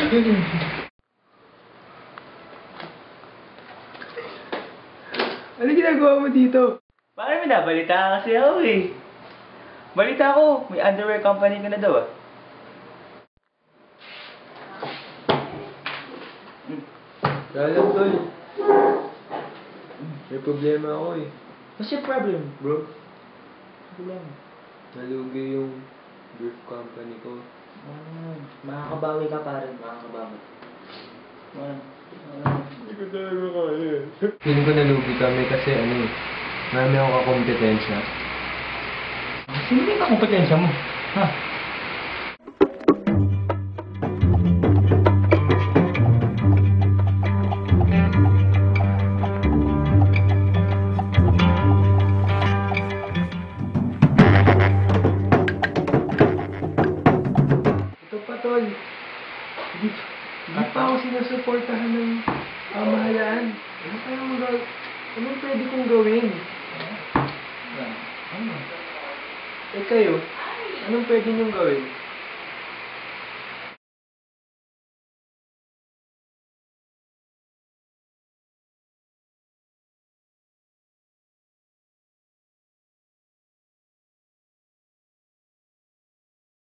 Ano ginagawa mo dito? Parang may nabalita kasi ako eh. Balita ko, may underwear company ka na daw ah. Alam, tol. May problema ako eh. What's your problem, bro? Problem. Nalugi yung brief company ko. Makakabawi ka pa rin, makakabawi. Hindi ko talaga kaya. Feeling ko nalugi kami kasi marami akong kakompetensya. Sino ba yung kompetensya mo? Ha? Ito pa, tol. Hindi pa ako sinusuportahan ng pamahalaan. Anong pwede kong gawin? Ano? Eh kayo, anong pwede niyong gawin?